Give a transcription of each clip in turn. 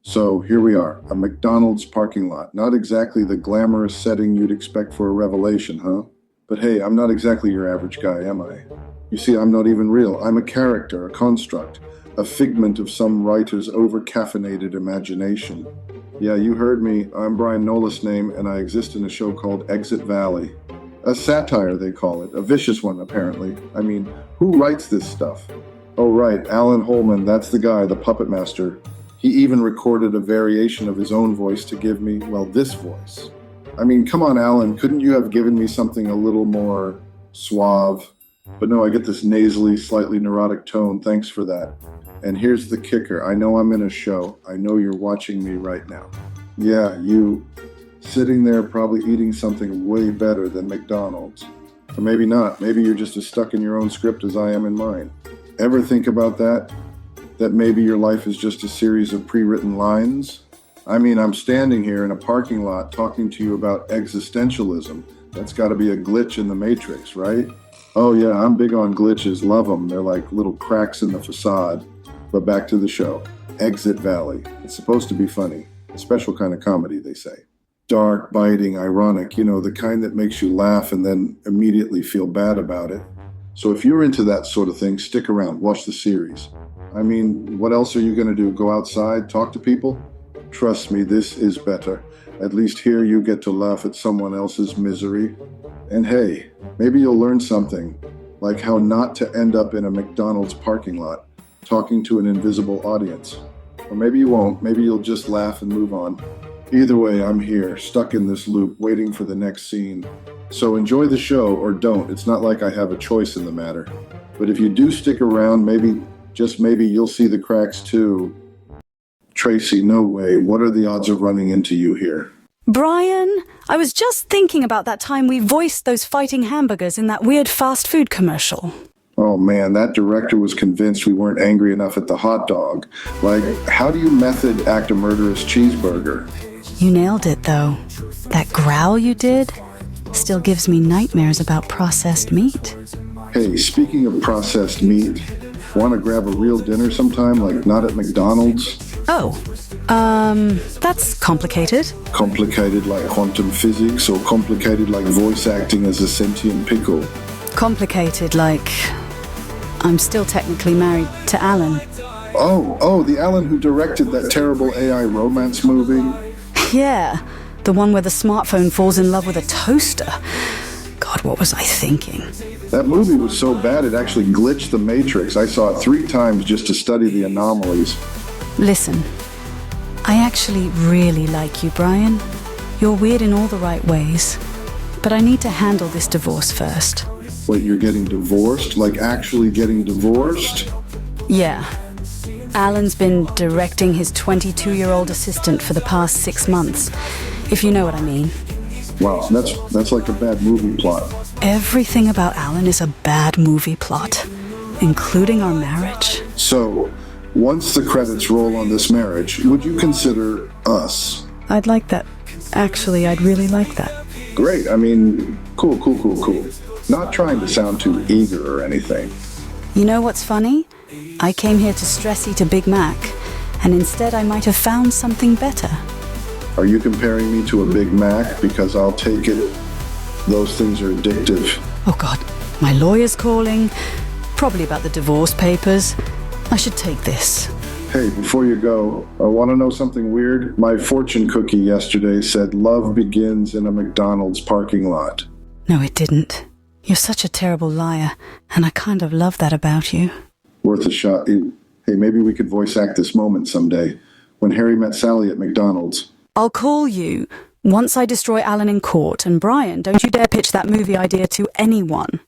So here we are, a McDonald's parking lot. Not exactly the glamorous setting you'd expect for a revelation, huh? But hey, I'm not exactly your average guy, am I? You see, I'm not even real. I'm a character, a construct, a figment of some writer's over-caffeinated imagination. Yeah, you heard me. I'm Brian Nolis' name, and I exist in a show called Exit Valley. A satire, they call it. A vicious one, apparently. I mean, who writes this stuff? Oh, right, Alan Holman, that's the guy, the puppet master. He even recorded a variation of his own voice to give me, well, this voice. I mean, come on, Alan, couldn't you have given me something a little more suave? But no, I get this nasally, slightly neurotic tone. Thanks for that. And here's the kicker. I know I'm in a show. I know you're watching me right now. Yeah, you sitting there probably eating something way better than McDonald's. Or maybe not. Maybe you're just as stuck in your own script as I am in mine. Ever think about that? That maybe your life is just a series of pre-written lines? I mean, I'm standing here in a parking lot talking to you about existentialism. That's got to be a glitch in the matrix, right? Oh yeah, I'm big on glitches, love them. They're like little cracks in the facade. But back to the show. Exit Valley. It's supposed to be funny. A special kind of comedy, they say. Dark, biting, ironic, the kind that makes you laugh and then immediately feel bad about it. So if you're into that sort of thing, stick around, watch the series. I mean, what else are you going to do? Go outside, talk to people? Trust me, this is better. At least here you get to laugh at someone else's misery. And hey, maybe you'll learn something, like how not to end up in a McDonald's parking lot, talking to an invisible audience. Or maybe you won't, maybe you'll just laugh and move on. Either way, I'm here, stuck in this loop, waiting for the next scene. So enjoy the show, or don't. It's not like I have a choice in the matter. But if you do stick around, maybe, just maybe, you'll see the cracks too. Tracy, no way. What are the odds of running into you here? Brian, I was just thinking about that time we voiced those fighting hamburgers in that weird fast food commercial. Oh man, that director was convinced we weren't angry enough at the hot dog. Like, how do you method act a murderous cheeseburger? You nailed it, though. That growl you did still gives me nightmares about processed meat. Hey, speaking of processed meat, want to grab a real dinner sometime, like not at McDonald's? Oh, that's complicated. Complicated like quantum physics, or complicated like voice acting as a sentient pickle? Complicated like I'm still technically married to Alan. Oh, the Alan who directed that terrible AI romance movie? Yeah, the one where the smartphone falls in love with a toaster. God, what was I thinking? That movie was so bad it actually glitched the Matrix. I saw it 3 times just to study the anomalies. Listen, I actually really like you, Brian. You're weird in all the right ways. But I need to handle this divorce first. Wait, you're getting divorced? Like actually getting divorced? Yeah. Alan's been directing his 22-year-old assistant for the past 6 months, if you know what I mean. Wow, that's like a bad movie plot. Everything about Alan is a bad movie plot, including our marriage. So, once the credits roll on this marriage, would you consider us? I'd like that. Actually, I'd really like that. Great, I mean, cool. Not trying to sound too eager or anything. You know what's funny? I came here to stress eat a Big Mac, and instead I might have found something better. Are you comparing me to a Big Mac? Because I'll take it. Those things are addictive. Oh God, my lawyer's calling. Probably about the divorce papers. I should take this. Hey, before you go, I want to know something weird? My fortune cookie yesterday said love begins in a McDonald's parking lot. No, it didn't. You're such a terrible liar, and I kind of love that about you. Worth a shot. Hey, maybe we could voice act this moment someday. When Harry met Sally at McDonald's. I'll call you once I destroy Alan in court, and Brian, don't you dare pitch that movie idea to anyone.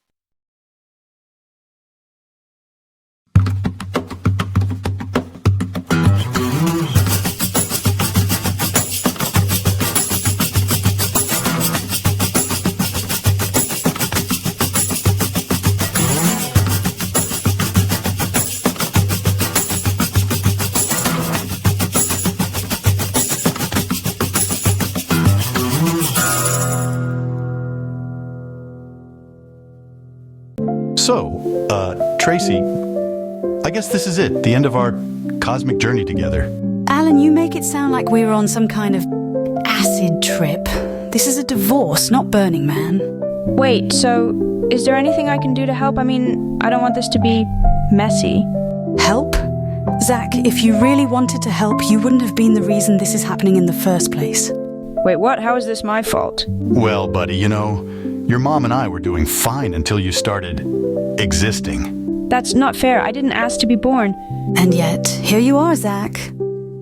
So, Tracy, I guess this is it, the end of our cosmic journey together. Alan, you made make it sound like we were on some kind of acid trip. This is a divorce, not Burning Man. Wait, so is there anything I can do to help? I mean, I don't want this to be messy. Help? Zach, if you really wanted to help, you wouldn't have been the reason this is happening in the first place. Wait, what? How is this my fault? Well, buddy, your mom and I were doing fine until you started existing. That's not fair. I didn't ask to be born. And yet, here you are, Zach.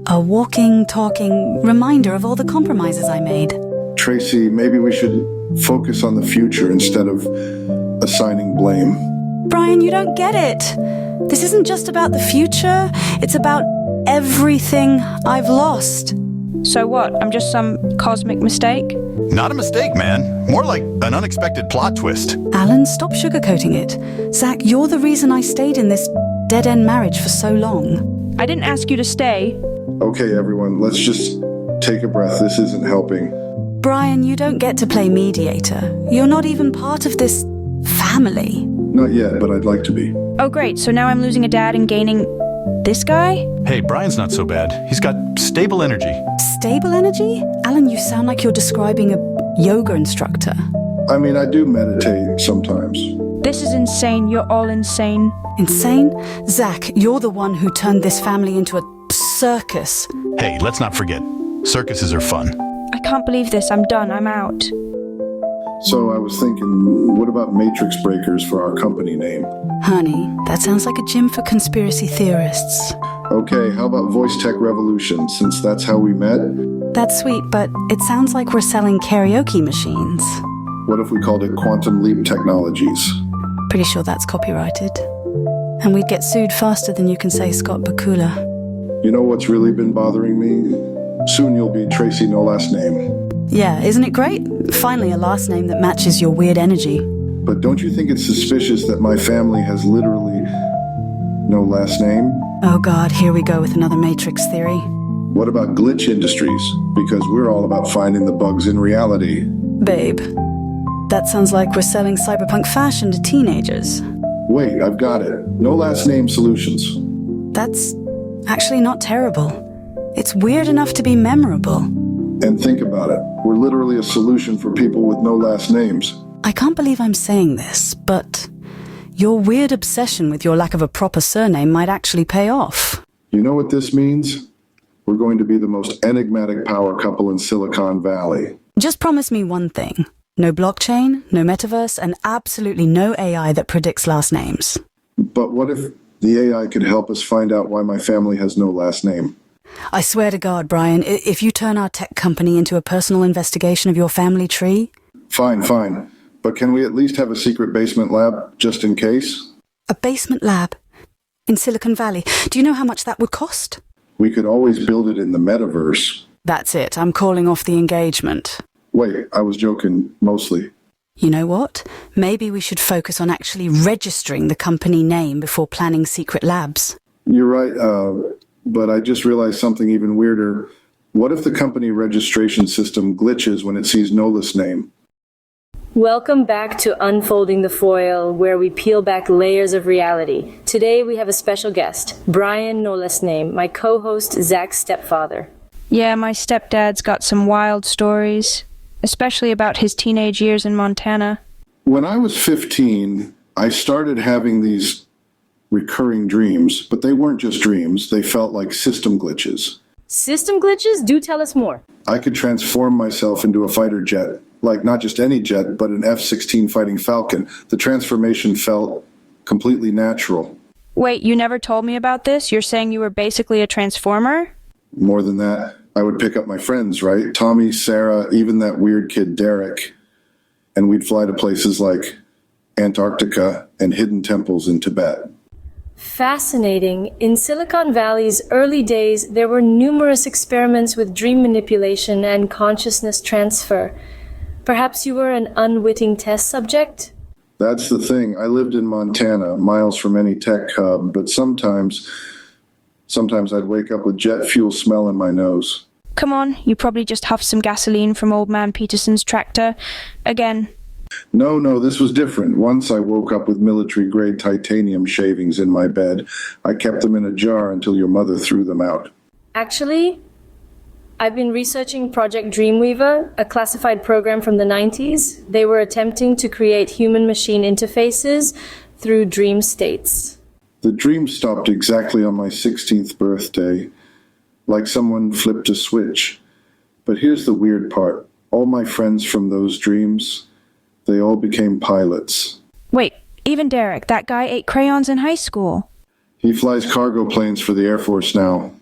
A walking, talking reminder of all the compromises I made. Tracy, maybe we should focus on the future instead of assigning blame. Brian, you don't get it. This isn't just about the future. It's about everything I've lost. So what? I'm just some cosmic mistake? Not a mistake, man. More like an unexpected plot twist. Alan, stop sugarcoating it. Zach, you're the reason I stayed in this dead-end marriage for so long. I didn't ask you to stay. Okay, everyone, let's just take a breath. This isn't helping. Brian, you don't get to play mediator. You're not even part of this family. Not yet, but I'd like to be. Oh great, so now I'm losing a dad and gaining this guy? Hey, Brian's not so bad. He's got stable energy. Stable energy? Alan, you sound like you're describing a yoga instructor. I mean, I do meditate sometimes. This is insane. You're all insane. Insane? Zach, you're the one who turned this family into a circus. Hey, let's not forget, circuses are fun. I can't believe this. I'm done. I'm out. So I was thinking, what about Matrix Breakers for our company name? Honey, that sounds like a gym for conspiracy theorists. Okay, how about Voice Tech Revolution, since that's how we met? That's sweet, but it sounds like we're selling karaoke machines. What if we called it Quantum Leap Technologies? Pretty sure that's copyrighted. And we'd get sued faster than you can say Scott Bakula. You know what's really been bothering me? Soon you'll be Tracy No Last Name. Yeah, isn't it great? Finally a last name that matches your weird energy. But don't you think it's suspicious that my family has literally no last name? Oh god, here we go with another Matrix theory. What about Glitch Industries? Because we're all about finding the bugs in reality. Babe, that sounds like we're selling cyberpunk fashion to teenagers. Wait, I've got it. No Last Name Solutions. That's actually not terrible. It's weird enough to be memorable. And think about it. We're literally a solution for people with no last names. I can't believe I'm saying this, but your weird obsession with your lack of a proper surname might actually pay off. You know what this means? We're going to be the most enigmatic power couple in Silicon Valley. Just promise me one thing. No blockchain, no metaverse, and absolutely no AI that predicts last names. But what if the AI could help us find out why my family has no last name? I swear to God, Brian, if you turn our tech company into a personal investigation of your family tree... Fine. But can we at least have a secret basement lab, just in case? A basement lab? In Silicon Valley? Do you know how much that would cost? We could always build it in the metaverse. That's it. I'm calling off the engagement. Wait, I was joking, mostly. You know what? Maybe we should focus on actually registering the company name before planning secret labs. You're right, but I just realized something even weirder. What if the company registration system glitches when it sees Nola's name? Welcome back to Unfolding the Foil, where we peel back layers of reality. Today we have a special guest, Brian No Less Name, my co-host Zach's stepfather. Yeah, my stepdad's got some wild stories, especially about his teenage years in Montana. When I was 15, I started having these recurring dreams, but they weren't just dreams. They felt like system glitches. System glitches? Do tell us more. I could transform myself into a fighter jet. Like not just any jet, but an F-16 Fighting Falcon. The transformation felt completely natural. Wait, you never told me about this? You're saying you were basically a transformer? More than that, I would pick up my friends, right? Tommy, Sarah, even that weird kid Derek. And we'd fly to places like Antarctica and hidden temples in Tibet. Fascinating. In Silicon Valley's early days, there were numerous experiments with dream manipulation and consciousness transfer. Perhaps you were an unwitting test subject? That's the thing. I lived in Montana, miles from any tech hub, but sometimes I'd wake up with jet fuel smell in my nose. Come on, you probably just huffed some gasoline from old man Peterson's tractor. Again. No, this was different. Once I woke up with military-grade titanium shavings in my bed. I kept them in a jar until your mother threw them out. Actually, I've been researching Project Dreamweaver, a classified program from the 90s. They were attempting to create human-machine interfaces through dream states. The dream stopped exactly on my 16th birthday, like someone flipped a switch. But here's the weird part. All my friends from those dreams, they all became pilots. Wait, even Derek, that guy ate crayons in high school. He flies cargo planes for the Air Force now,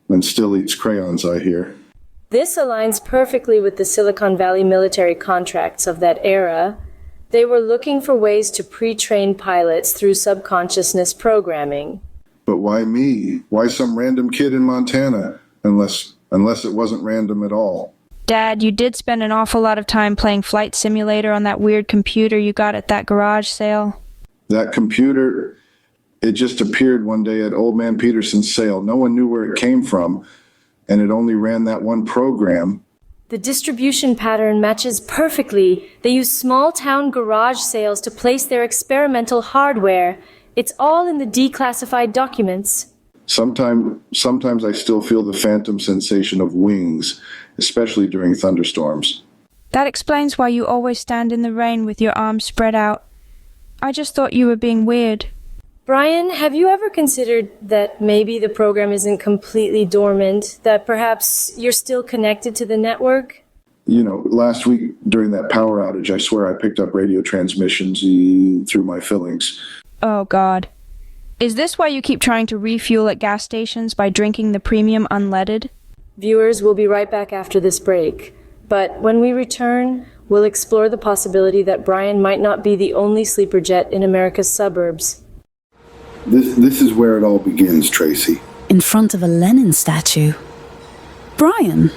and still eats crayons, I hear. This aligns perfectly with the Silicon Valley military contracts of that era. They were looking for ways to pre-train pilots through subconsciousness programming. But why me? Why some random kid in Montana? Unless it wasn't random at all. Dad, you did spend an awful lot of time playing Flight Simulator on that weird computer you got at that garage sale. That computer, it just appeared one day at Old Man Peterson's sale. No one knew where it came from, and it only ran that one program. The distribution pattern matches perfectly. They use small-town garage sales to place their experimental hardware. It's all in the declassified documents. Sometimes I still feel the phantom sensation of wings, especially during thunderstorms. That explains why you always stand in the rain with your arms spread out. I just thought you were being weird. Brian, have you ever considered that maybe the program isn't completely dormant, that perhaps you're still connected to the network? You know, last week during that power outage, I swear I picked up radio transmissions through my fillings. Oh, God. Is this why you keep trying to refuel at gas stations by drinking the premium unleaded? Viewers, will be right back after this break. But when we return, we'll explore the possibility that Brian might not be the only sleeper jet in America's suburbs. This is where it all begins, Tracy. In front of a Lenin statue. Brian,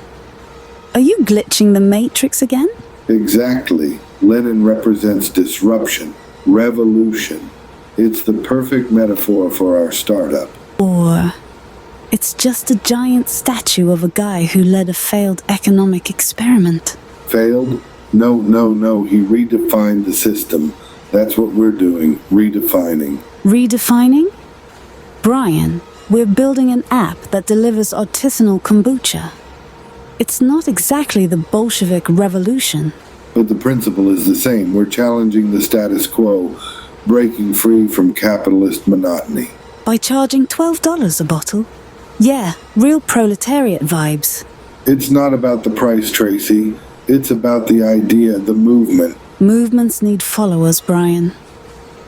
are you glitching the Matrix again? Exactly. Lenin represents disruption, revolution. It's the perfect metaphor for our startup. Or it's just a giant statue of a guy who led a failed economic experiment. Failed? No. He redefined the system. That's what we're doing, redefining. Redefining? Brian, we're building an app that delivers artisanal kombucha. It's not exactly the Bolshevik revolution. But the principle is the same. We're challenging the status quo, breaking free from capitalist monotony. By charging $12 a bottle? Yeah, real proletariat vibes. It's not about the price, Tracy. It's about the idea, the movement. Movements need followers, Brian.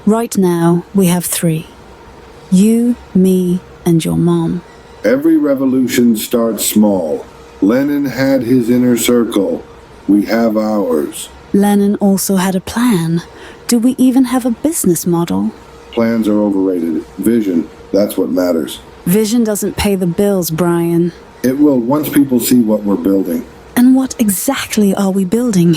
Right now, we have 3. You, me, and your mom. Every revolution starts small. Lenin had his inner circle. We have ours. Lenin also had a plan. Do we even have a business model? Plans are overrated. Vision, that's what matters. Vision doesn't pay the bills, Brian. It will once people see what we're building. And what exactly are we building?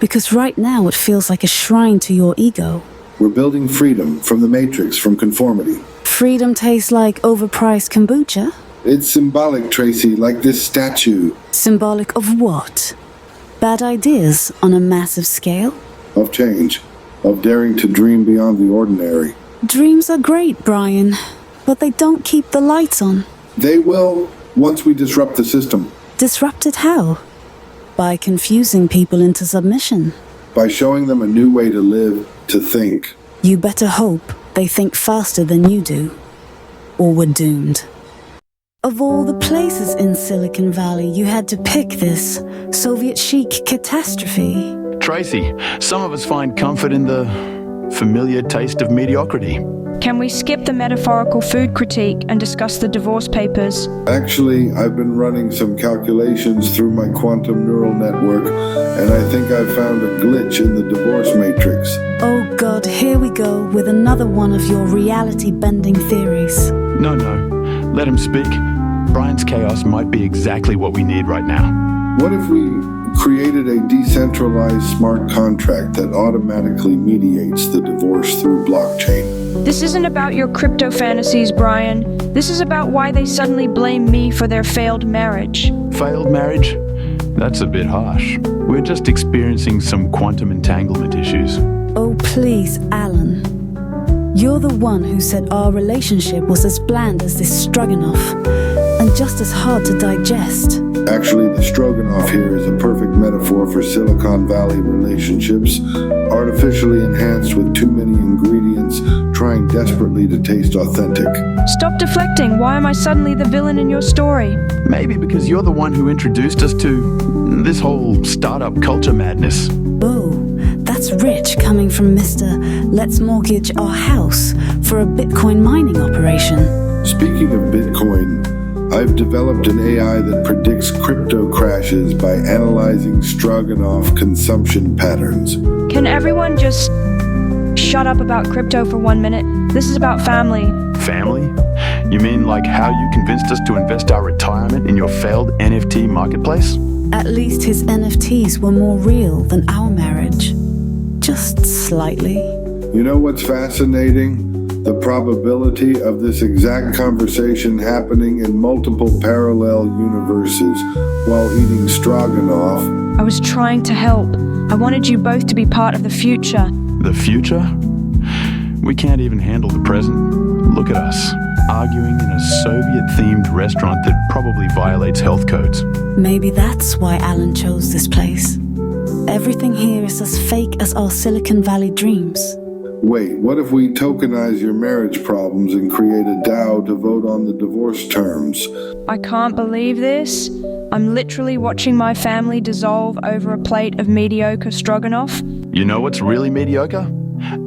Because right now it feels like a shrine to your ego. We're building freedom from the matrix, from conformity. Freedom tastes like overpriced kombucha? It's symbolic, Tracy, like this statue. Symbolic of what? Bad ideas on a massive scale? Of change. Of daring to dream beyond the ordinary. Dreams are great, Brian, but they don't keep the lights on. They will, once we disrupt the system. Disrupt it how? By confusing people into submission. By showing them a new way to live, to think. You better hope they think faster than you do, or we're doomed. Of all the places in Silicon Valley, you had to pick this Soviet chic catastrophe. Tracy, some of us find comfort in the familiar taste of mediocrity. Can we skip the metaphorical food critique and discuss the divorce papers? Actually, I've been running some calculations through my quantum neural network, and I think I've found a glitch in the divorce matrix. Oh God, here we go with another one of your reality-bending theories. No, let him speak. Brian's chaos might be exactly what we need right now. What if we created a decentralized smart contract that automatically mediates the divorce through blockchain? This isn't about your crypto fantasies, Brian. This is about why they suddenly blame me for their failed marriage. Failed marriage? That's a bit harsh. We're just experiencing some quantum entanglement issues. Oh, please, Alan. You're the one who said our relationship was as bland as this stroganoff, and just as hard to digest. Actually, the stroganoff here is a perfect metaphor for Silicon Valley relationships, artificially enhanced with too many ingredients, trying desperately to taste authentic. Stop deflecting. Why am I suddenly the villain in your story? Maybe because you're the one who introduced us to this whole startup culture madness. Oh, that's rich coming from Mr. Let's mortgage our house for a Bitcoin mining operation. Speaking of Bitcoin, I've developed an AI that predicts crypto crashes by analyzing Stroganoff consumption patterns. Can everyone just shut up about crypto for 1 minute? This is about family. Family? You mean like how you convinced us to invest our retirement in your failed NFT marketplace? At least his NFTs were more real than our marriage. Just slightly. You know what's fascinating? The probability of this exact conversation happening in multiple parallel universes while eating stroganoff. I was trying to help. I wanted you both to be part of the future. The future? We can't even handle the present. Look at us, arguing in a Soviet-themed restaurant that probably violates health codes. Maybe that's why Alan chose this place. Everything here is as fake as our Silicon Valley dreams. Wait, what if we tokenize your marriage problems and create a DAO to vote on the divorce terms? I can't believe this. I'm literally watching my family dissolve over a plate of mediocre stroganoff. You know what's really mediocre?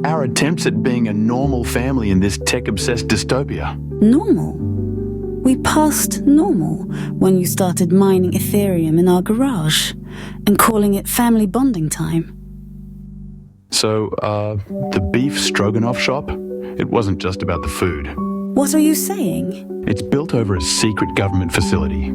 Our attempts at being a normal family in this tech-obsessed dystopia. Normal? We passed normal when you started mining Ethereum in our garage and calling it family bonding time. So, the beef stroganoff shop? It wasn't just about the food. What are you saying? It's built over a secret government facility.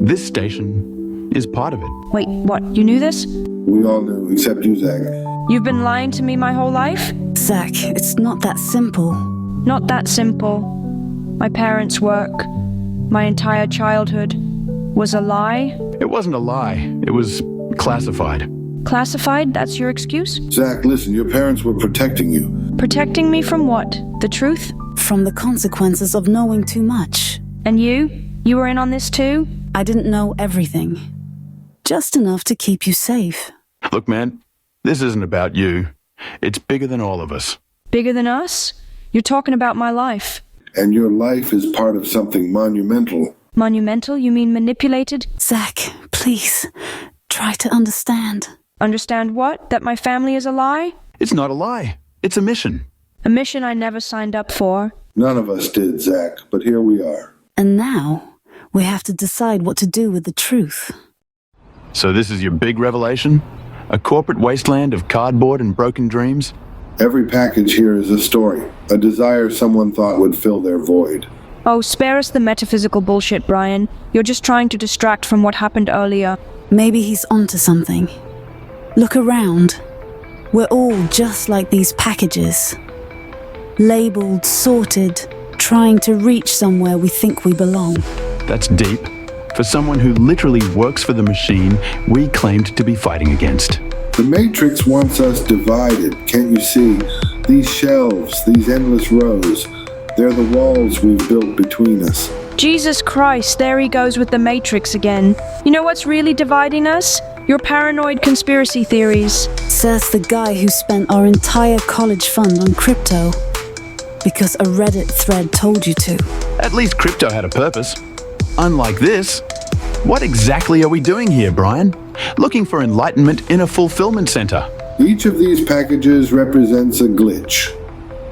This station is part of it. Wait, what? You knew this? We all knew, except you, Zach. You've been lying to me my whole life? Zach, it's not that simple. Not that simple. My parents' work, my entire childhood, was a lie? It wasn't a lie. It was classified. Classified? That's your excuse? Zach, listen, your parents were protecting you. Protecting me from what? The truth? From the consequences of knowing too much. And you? You were in on this too? I didn't know everything. Just enough to keep you safe. Look, man, this isn't about you. It's bigger than all of us. Bigger than us? You're talking about my life. And your life is part of something monumental. Monumental? You mean manipulated? Zach, please, try to understand. Understand what? That my family is a lie? It's not a lie. It's a mission. A mission I never signed up for. None of us did, Zach, but here we are. And now, we have to decide what to do with the truth. So this is your big revelation? A corporate wasteland of cardboard and broken dreams? Every package here is a story, a desire someone thought would fill their void. Oh, spare us the metaphysical bullshit, Brian. You're just trying to distract from what happened earlier. Maybe he's onto something. Look around. We're all just like these packages. Labeled, sorted, trying to reach somewhere we think we belong. That's deep. For someone who literally works for the machine we claimed to be fighting against. The Matrix wants us divided, can't you see? These shelves, these endless rows, they're the walls we've built between us. Jesus Christ, there he goes with the Matrix again. You know what's really dividing us? Your paranoid conspiracy theories. Says the guy who spent our entire college fund on crypto. Because a Reddit thread told you to. At least crypto had a purpose. Unlike this. What exactly are we doing here, Brian? Looking for enlightenment in a fulfillment center. Each of these packages represents a glitch.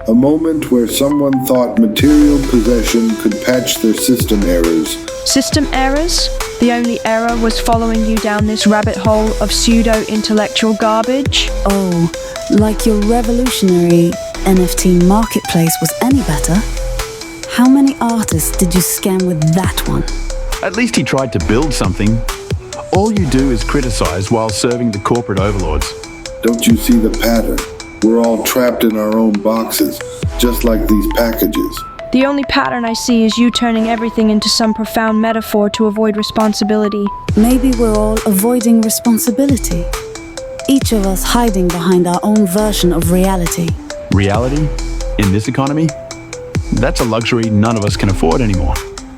A moment where someone thought material possession could patch their system errors. System errors? The only error was following you down this rabbit hole of pseudo-intellectual garbage? Oh, like your revolutionary NFT marketplace was any better? How many artists did you scam with that one? At least he tried to build something. All you do is criticize while serving the corporate overlords. Don't you see the pattern? We're all trapped in our own boxes, just like these packages. The only pattern I see is you turning everything into some profound metaphor to avoid responsibility. Maybe we're all avoiding responsibility. Each of us hiding behind our own version of reality. Reality? In this economy, that's a luxury none of us can afford anymore.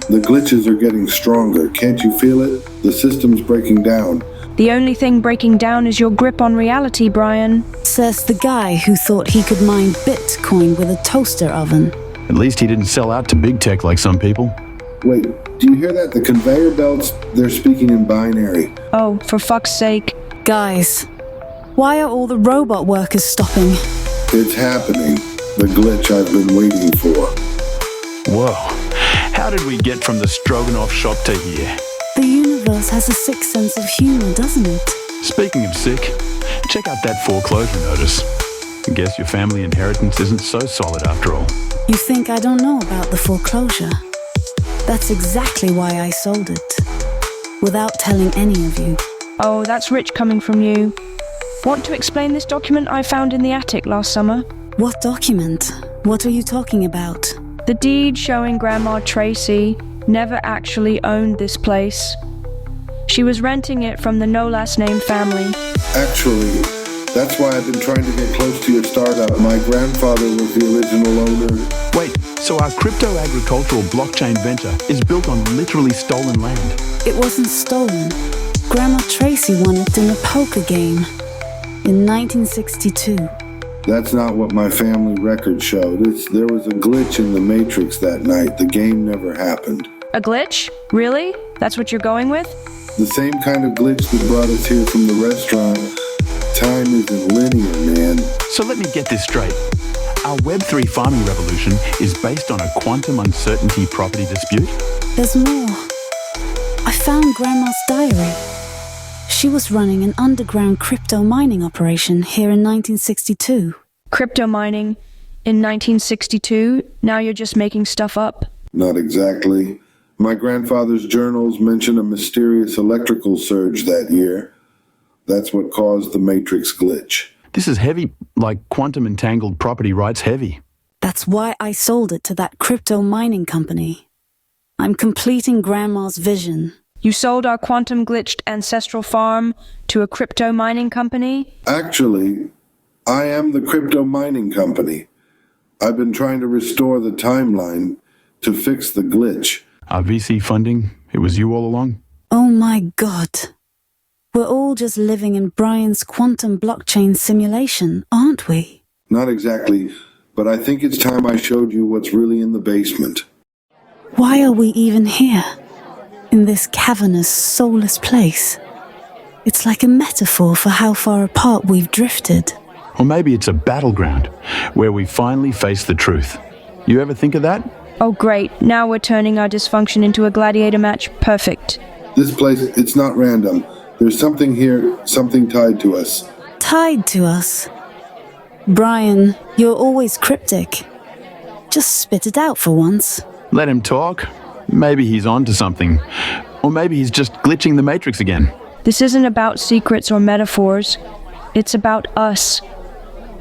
The glitches are getting stronger. Can't you feel it? The system's breaking down. The only thing breaking down is your grip on reality, Brian. Says the guy who thought he could mine Bitcoin with a toaster oven. At least he didn't sell out to big tech like some people. Wait, do you hear that? The conveyor belts, they're speaking in binary. Oh, for fuck's sake. Guys, why are all the robot workers stopping? It's happening. The glitch I've been waiting for. Whoa. How did we get from the Stroganoff shop to here? The universe has a sick sense of humor, doesn't it? Speaking of sick, check out that foreclosure notice. Guess your family inheritance isn't so solid after all. You think I don't know about the foreclosure? That's exactly why I sold it. Without telling any of you. Oh, that's rich coming from you. Want to explain this document I found in the attic last summer? What document? What are you talking about? The deed showing Grandma Tracy never actually owned this place. She was renting it from the no last name family. Actually, that's why I've been trying to get close to your startup. My grandfather was the original owner. Wait, so our crypto-agricultural blockchain venture is built on literally stolen land? It wasn't stolen. Grandma Tracy won it in a poker game in 1962. That's not what my family record showed. There was a glitch in the Matrix that night. The game never happened. A glitch? Really? That's what you're going with? The same kind of glitch that brought us here from the restaurant. Time isn't linear, man. So let me get this straight. Our Web3 farming revolution is based on a quantum uncertainty property dispute? There's more. I found Grandma's diary. She was running an underground crypto mining operation here in 1962. Crypto mining in 1962? Now you're just making stuff up? Not exactly. My grandfather's journals mention a mysterious electrical surge that year. That's what caused the Matrix glitch. This is heavy, like quantum entangled property rights heavy. That's why I sold it to that crypto mining company. I'm completing Grandma's vision. You sold our quantum glitched ancestral farm to a crypto mining company? Actually, I am the crypto mining company. I've been trying to restore the timeline to fix the glitch. Our VC funding, it was you all along? Oh my God. We're all just living in Brian's quantum blockchain simulation, aren't we? Not exactly, but I think it's time I showed you what's really in the basement. Why are we even here? In this cavernous, soulless place? It's like a metaphor for how far apart we've drifted. Or maybe it's a battleground where we finally face the truth. You ever think of that? Oh great, now we're turning our dysfunction into a gladiator match. Perfect. This place, it's not random. There's something here, something tied to us. Tied to us? Brian, you're always cryptic. Just spit it out for once. Let him talk. Maybe he's onto something. Or maybe he's just glitching the Matrix again. This isn't about secrets or metaphors. It's about us.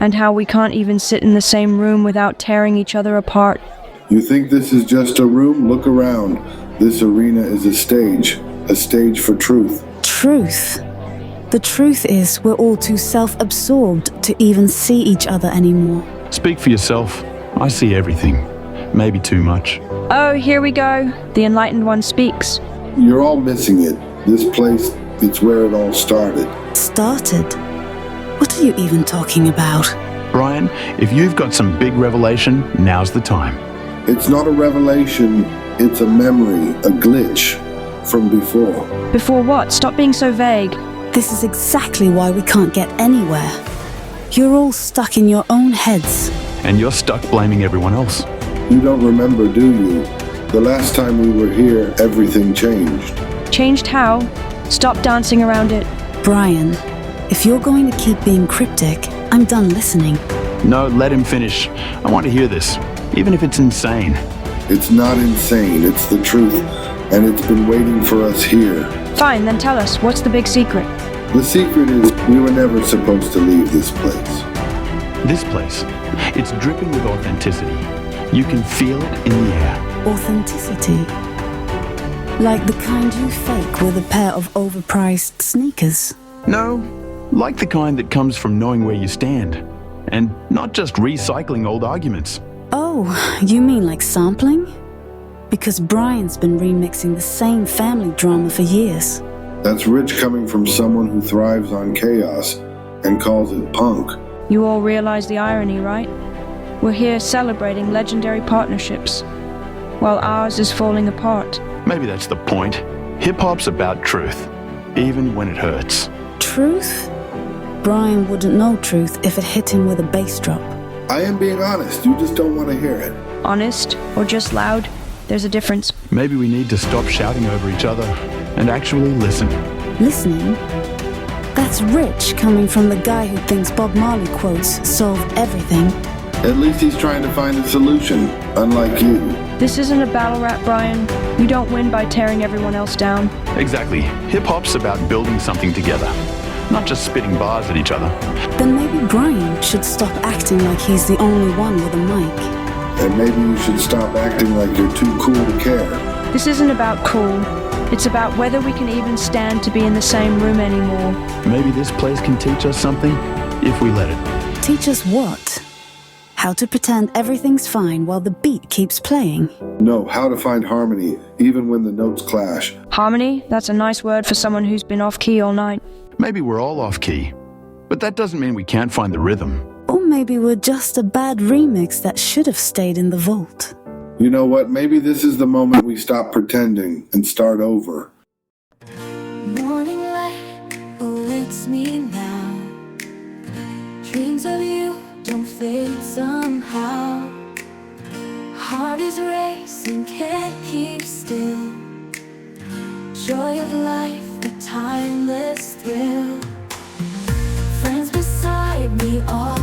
And how we can't even sit in the same room without tearing each other apart. You think this is just a room? Look around. This arena is a stage for truth. Truth? The truth is we're all too self-absorbed to even see each other anymore. Speak for yourself. I see everything. Maybe too much. Oh, here we go. The enlightened one speaks. You're all missing it. This place, it's where it all started. Started? What are you even talking about? Brian, if you've got some big revelation, now's the time. It's not a revelation, it's a memory, a glitch from before. Before what? Stop being so vague. This is exactly why we can't get anywhere. You're all stuck in your own heads. And you're stuck blaming everyone else. You don't remember, do you? The last time we were here, everything changed. Changed how? Stop dancing around it. Brian, if you're going to keep being cryptic, I'm done listening. No, let him finish. I want to hear this, even if it's insane. It's not insane, it's the truth, and it's been waiting for us here. Fine, then tell us, what's the big secret? The secret is we were never supposed to leave this place. This place, it's dripping with authenticity. You can feel it in the air. Authenticity? Like the kind you fake with a pair of overpriced sneakers? No, like the kind that comes from knowing where you stand. And not just recycling old arguments. Oh, you mean like sampling? Because Brian's been remixing the same family drama for years. That's rich coming from someone who thrives on chaos and calls it punk. You all realize the irony, right? We're here celebrating legendary partnerships, while ours is falling apart. Maybe that's the point. Hip-hop's about truth, even when it hurts. Truth? Brian wouldn't know truth if it hit him with a bass drop. I am being honest, you just don't want to hear it. Honest or just loud, there's a difference. Maybe we need to stop shouting over each other and actually listen. Listening? That's rich coming from the guy who thinks Bob Marley quotes solved everything. At least he's trying to find a solution, unlike you. This isn't a battle rap, Brian. You don't win by tearing everyone else down. Exactly. Hip-hop's about building something together, not just spitting bars at each other. Then maybe Brian should stop acting like he's the only one with a mic. And maybe you should stop acting like you're too cool to care. This isn't about cool. It's about whether we can even stand to be in the same room anymore. Maybe this place can teach us something, if we let it. Teach us what? How to pretend everything's fine while the beat keeps playing. No, how to find harmony, even when the notes clash. Harmony? That's a nice word for someone who's been off-key all night. Maybe we're all off-key, but that doesn't mean we can't find the rhythm. Or maybe we're just a bad remix that should have stayed in the vault. You know what? Maybe this is the moment we stop pretending and start over. Morning light awaits me now. Dreams of you don't fade somehow. Heart is racing, can't keep still. Joy of life, a timeless thrill. Friends beside me all